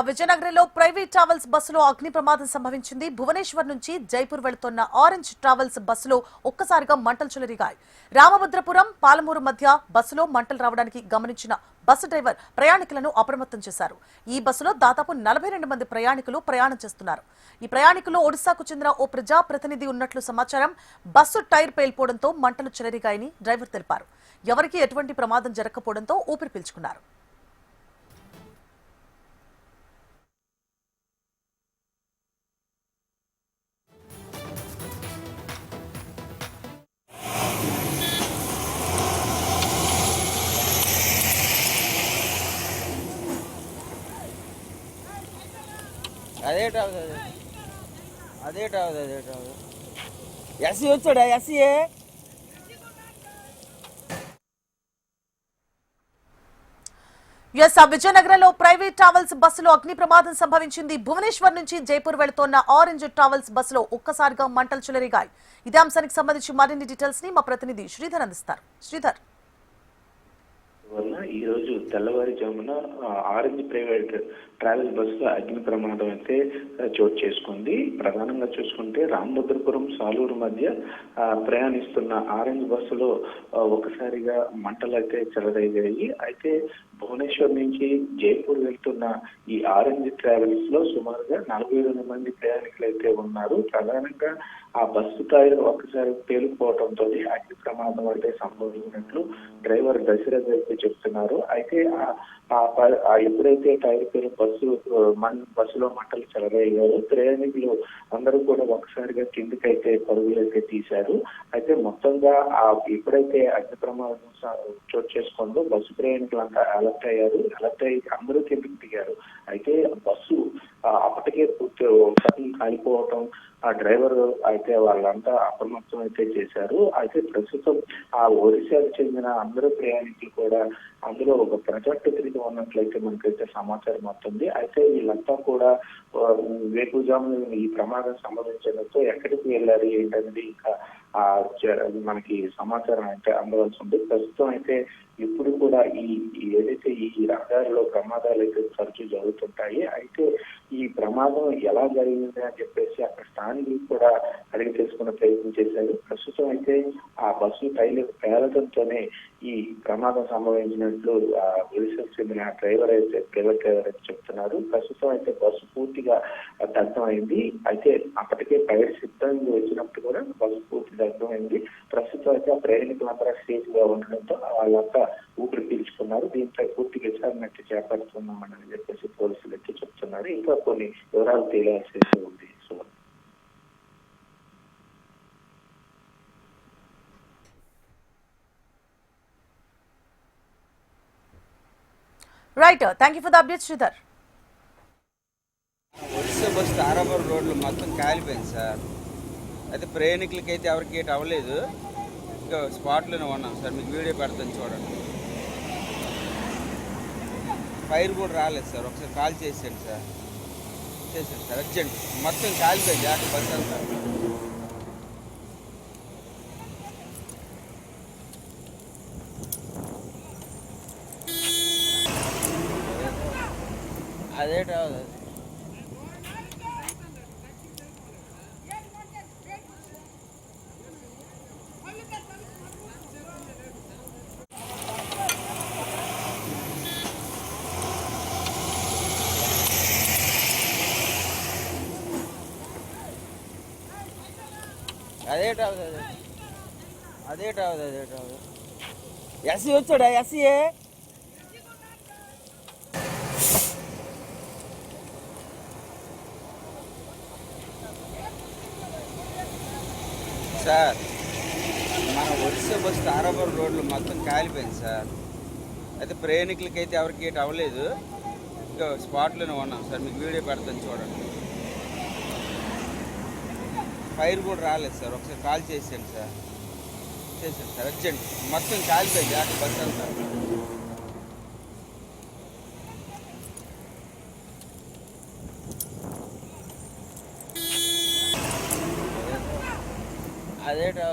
విజయనగరంలో private travels బస్సులో అగ్ని ప్రమాదం సంభవించింది. భువనేశ్వర్ నుంచి జైపూర్ వెళుతున్న ఆరెంజ్ ట్రావెల్స్ బస్సులో ఒక్కసారిగా మంటలు చెలరేగాయి. రామభద్రపురం పాలమూరు మధ్య బస్సులో మంటలు రావడానికి గమనించిన బస్సు డ్రైవర్ ప్రయాణికులను అప్రమత్తం చేశారు. ఈ బస్సులో దాదాపు 42 మంది ప్రయాణికులు ప్రయాణం చేస్తున్నారు. ఈ ప్రయాణికులు ఒడిశాకు చెందిన ఓ ప్రజా ప్రతినిధి ఉన్నట్లు సమాచారం. బస్సు టైర్ పేలిపోవడంతో మంటలు చెలరేగాయని డ్రైవర్ తెలిపారు. ఎవరికీ ఎటువంటి ప్రమాదం జరగకపోవడంతో ఊపిరి పీల్చుకున్నారు. అదే ఎస్సీ వచ్చాడా ఎస్సీఏ విజయనగరంలో ప్రైవేట్ ట్రావెల్స్ బస్సులో అగ్ని ప్రమాదం సంభవించింది. భువనేశ్వర్ నుంచి జైపూర్ వెళుతోన్న ఆరెంజ్ ట్రావెల్స్ బస్సులో ఒక్కసారిగా మంటలు చెలరేగాయి. ఇదే అంశానికి సంబంధించి మరిన్ని డీటెయిల్స్ ని మా ప్రతినిధి శ్రీధర్ అందిస్తారు. శ్రీధర్, వల్ల ఈ రోజు తెల్లవారుజామున ఆరెంజ్ ప్రైవేట్ ట్రావెల్ బస్సులో అగ్ని ప్రమాదం అయితే చోటు చేసుకుంది. ప్రధానంగా చూసుకుంటే రామభద్రపురం సాలూరు మధ్య ప్రయాణిస్తున్న ఆరెంజ్ బస్సులో ఒకసారిగా మంటలు అయితే చెలరేగాయి. అయితే భువనేశ్వర్ నుంచి జైపూర్ వెళ్తున్న ఈ ఆరెంజ్ ట్రావెల్స్ లో సుమారుగా 42 మంది ప్రయాణికులు అయితే ఉన్నారు. ప్రధానంగా ఆ బస్సు టైర్ ఒకసారి పేలుకుపోవడంతో అగ్ని ప్రమాదం అయితే సంభవించినట్లు డ్రైవర్ దశరథ్ అయితే చెప్తున్నారు. అయితే ఎప్పుడైతే టైర్ పేరు బస్సులో మంటలు చెలరేగారు, ప్రయాణికులు అందరూ కూడా ఒకసారిగా కిందికైతే పరుగులైతే తీశారు. అయితే మొత్తంగా ఎప్పుడైతే అగ్ని ప్రమాదం చోటు చేసుకుందో బస్సు ప్రయాణికులంతా అలర్ట్ అయ్యారు. అలర్ట్ అయ్యి అందరూ కిందికి దిగారు. అయితే బస్సు అప్పటికే పూర్తి కాలిపోవటం ఆ డ్రైవర్ అయితే వాళ్ళంతా అప్రమత్తం అయితే చేశారు. అయితే ప్రస్తుతం ఆ ఒడిశాకు చెందిన అందరూ ప్రయాణికులు కూడా అందులో ఒక ప్రజాప్రతినిధి ఉన్నట్లయితే మనకైతే సమాచారం అవుతుంది. అయితే వీళ్ళంతా కూడా వేకువజామున ఈ ప్రమాదం సంభవించడంతో ఎక్కడికి వెళ్ళారు ఏంటనేది ఇంకా మనకి సమాచారం అయితే అందవలసి ఉంది. ప్రస్తుతం అయితే ఇప్పుడు కూడా ఏదైతే ఈ రహదారిలో ప్రమాదాలు అయితే తరచూ జరుగుతుంటాయి. అయితే ఈ ప్రమాదం ఎలా జరిగింది అని చెప్పేసి అక్కడ స్థానికులు కూడా అడిగి తెలుసుకునే ప్రయత్నం చేశారు. ప్రస్తుతం అయితే ఆ బస్సు టైర్లు పేలడంతోనే ఈ ప్రమాదం సంభవించినట్లు ఒడిశాకు చెందిన ప్రైవేట్ డ్రైవర్ అయితే చెప్తున్నారు. ప్రస్తుతం అయితే బస్సు పూర్తిగా దగ్ధమైంది. అయితే అప్పటికే ఫైర్ సిబ్బంది వచ్చినప్పుడు కూడా బస్సు పూర్తి దగ్ధమైంది. ప్రస్తుతం అయితే ఆ ప్రయాణికులందరూ సేఫ్ గా ఉండడంతో వాళ్ళంతా ఊపిరి పీల్చుకున్నారు. దీనిపై పూర్తి విచారణ చేపడుతున్నామని చెప్పేసి పోలీసులు అయితే చెప్తున్నారు. ఇంకా కొన్ని వివరాలు తేలాల్సి ఉంది. Right, thank you for the update Sridhar. Odisha bus Tarapuram రోడ్లు మొత్తం కాలిపోయింది సార్. అయితే ప్రయాణికులకి అయితే ఎవరికి ఏటి అవ్వలేదు. ఇంకా స్పాట్లోనే ఉన్నాం సార్. మీకు వీడియో పెడతాను చూడండి. ఫైర్ కూడా రాలేదు సార్. ఒకసారి కాల్ చేసాను సార్. అర్జెంట్ మొత్తం కాలిపోయింది అక్కడ బస్ అంతా. అదేటా ఎస్సీ వచ్చాడా ఎస్సీఏ సార్. మన ఒడిశా బస్ తారాపురం రోడ్లు మొత్తం కాలిపోయింది సార్. అయితే ప్రయాణికులకి అయితే ఎవరికి ఏటి అవ్వలేదు. ఇంకా స్పాట్లోనే ఉన్నాం సార్. మీకు వీడియో పెడతాను చూడండి. ఫైర్ కూడా రాలేదు సార్. ఒకసారి కాల్ చేసాను సార్. అర్జెంట్ మొత్తం కాలిపోయింది అక్కడ బస్ అంతా. అదేటా